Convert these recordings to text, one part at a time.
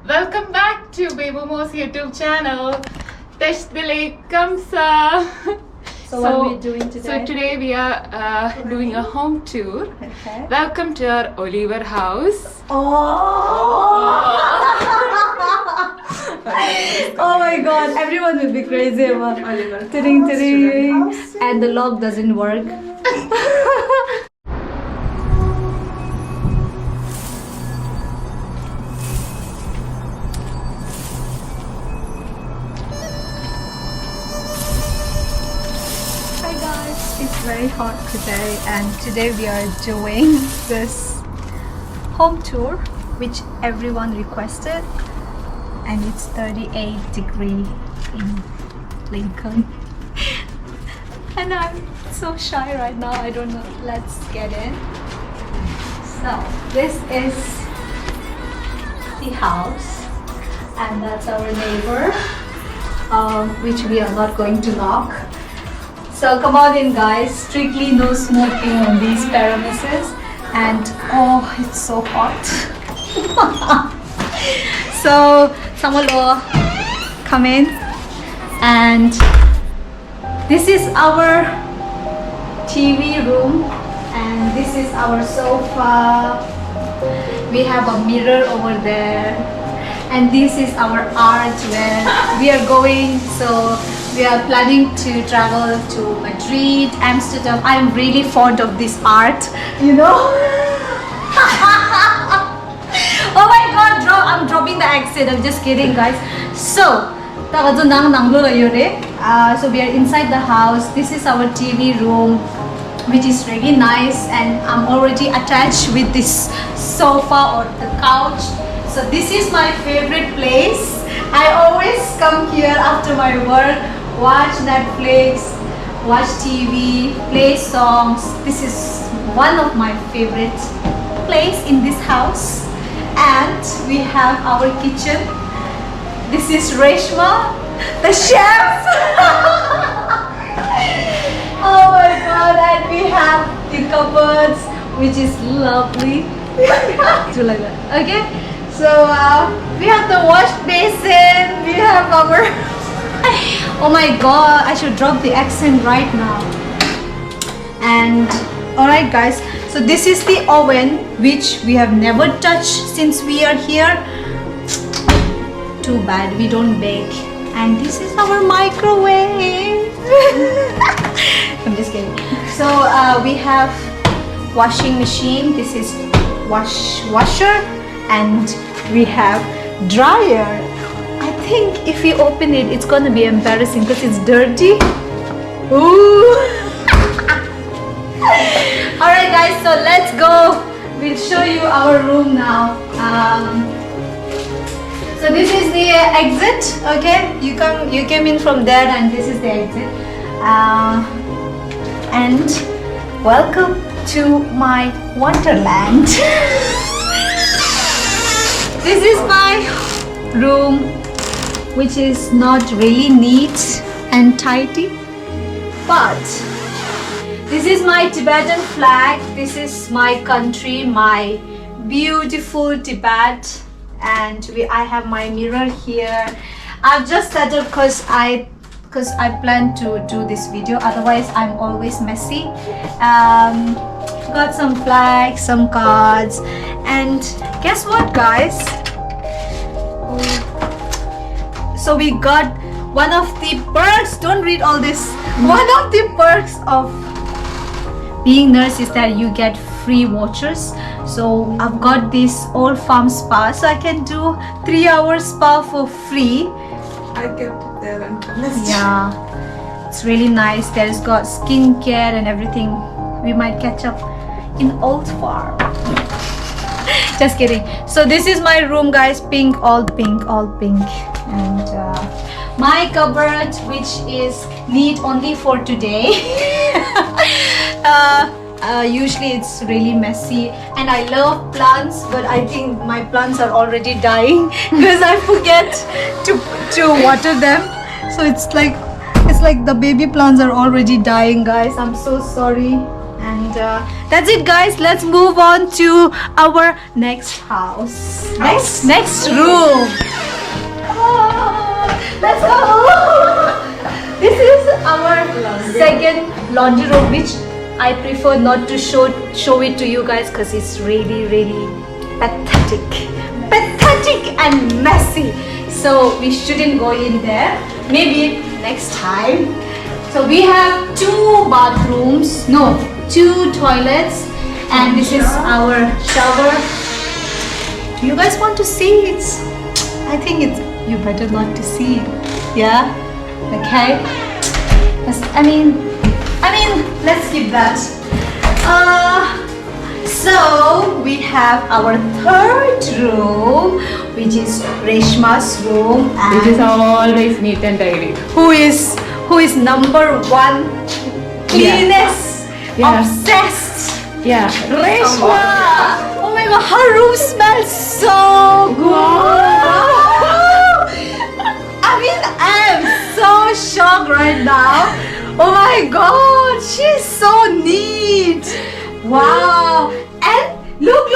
Welcome back to Babomo's YouTube channel. Tesh Dile Kamsa. So what are we doing today? So today we are doing a home tour. Okay. Welcome to our Oliver house. Oh my god, everyone will be crazy about Oliver. Tiring. And the lock doesn't work. Hi guys, it's very hot today and today we are doing this home tour which everyone requested, and it's 38 degree in Lincoln. And I'm so shy right now, I don't know. Let's get in. So this is the house and that's our neighbor, which we are not going to knock. So come on in guys, strictly no smoking on these premises. And oh, it's so hot. So someone will come in, and this is our TV room, and this is our sofa. We have a mirror over there, and this is our art where we are going. So we are planning to travel to Madrid, Amsterdam. I'm really fond of this art, you know. Oh my god, I'm dropping the accent. I'm just kidding, guys. So so we are inside the house. This is our TV room, which is really nice, and I'm already attached with this sofa or the couch. So this is my favorite place. I always come here after my work, watch Netflix, watch TV, play songs. This is one of my favorite place in this house. And we have our kitchen. This is Preshma, the chef. Oh my god, and we have the cupboards, which is lovely. Do like that. Okay, so we have the wash basin. We have our oh my god, I should drop the accent right now. And alright guys, so this is the oven which we have never touched since we are here. Too bad we don't bake. And this is our microwave. I'm just kidding. So we have washing machine. This is washer, and we have dryer. I think if we open it, it's gonna be embarrassing because it's dirty. Ooh. Alright guys, so let's go. We'll show you our room now. So this is the exit. Okay, you came in from there, and this is the exit. And welcome to my wonderland. This is my room, which is not really neat and tidy, but this is my Tibetan flag. This is my country, my beautiful Tibet, and I have my mirror here. I've just set up because I plan to do this video, otherwise I'm always messy. Got some flags, some cards, and guess what guys? So we got one of the perks. Don't read all this. One of the perks of being nurse is that you get free vouchers. So I've got this old farm spa, so I can do 3-hour spa for free. I kept it there and Yeah, it's really nice. There's got skincare and everything. We might catch up in old farm. Just kidding. So this is my room guys. Pink, all pink, all pink. And my cupboard, which is neat only for today. Usually it's really messy, and I love plants, but I think my plants are already dying because I forget to water them. So it's like the baby plants are already dying guys. I'm so sorry. And that's it, guys. Let's move on to our next house. Next room. Let's go. This is our second laundry room, which I prefer not to show it to you guys because it's really pathetic and messy. So we shouldn't go in there. Maybe next time. So we have 2 bathrooms, no, 2 toilets, and this is our shower. Do you guys want to see it? I think you better not to see it. Yeah? Okay. I mean, let's skip that. So we have our third room, which is Preshma's room, and It is always neat and tidy. who is number 1 cleanliness obsessed. Yeah. Preshma! Oh my god, her room smells so good. I am so shocked right now. Oh my god, she's so neat. Wow. And look,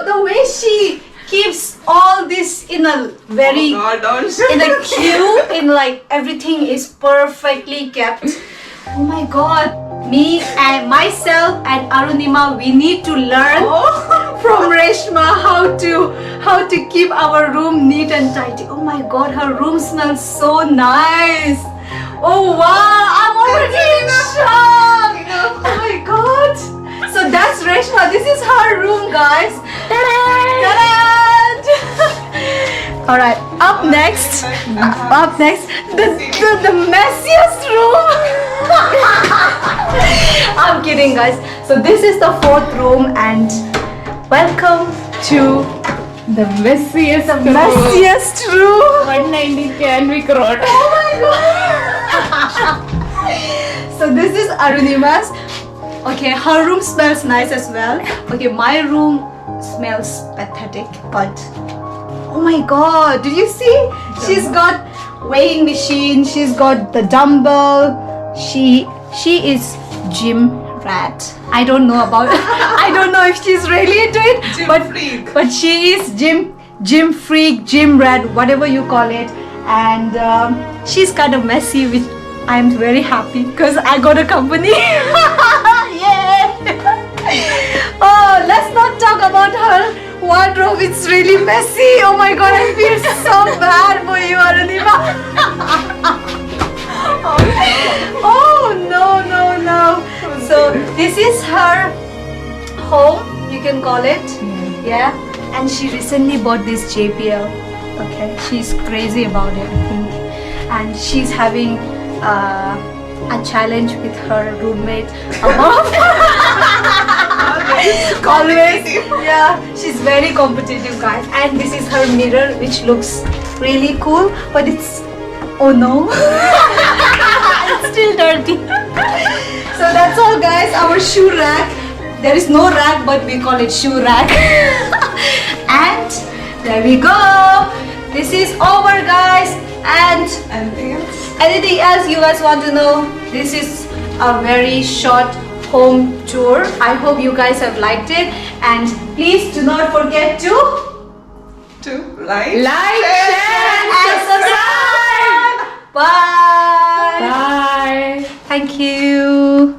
the way she keeps all this in a very in a queue, in like everything is perfectly kept. Oh my god. Me and myself and Arunima, we need to learn from Preshma how to keep our room neat and tidy. Oh my god, her room smells so nice. Oh wow, I'm already in shock. Oh my god. So that's Preshma. This is her room, guys. Ta-da! Alright, up next, the messiest room. I'm kidding, guys. So this is the 4th room, and welcome to The messiest room. 190 Canwick Road. Oh my god. So this is Arunima's. Okay, her room smells nice as well. Okay, my room smells pathetic, but oh my god, did you see? She's got weighing machine, she's got the dumbbell. She is gym rat. I don't know about I don't know if she's really into it, but she is gym freak, gym rat, whatever you call it. And she's kind of messy, which I'm very happy because I got a company. Yeah. Oh, let's not talk about her wardrobe. It's really messy. Oh my god, I feel so bad for you, Arunima. Oh no. So this is her home, you can call it. Yeah. And she recently bought this JPL. Okay. She's crazy about it, I think. And she's having a challenge with her roommate above. Always. Yeah, she's very competitive, guys. And this is her mirror, which looks really cool, but it's, oh no, it's still dirty. So that's all, guys. Our shoe rack. There is no rack, but we call it shoe rack. And there we go. This is over, guys. And anything else you guys want to know? This is a very short home tour. I hope you guys have liked it, and please do not forget to Like, share, and subscribe. Bye. Bye. Thank you.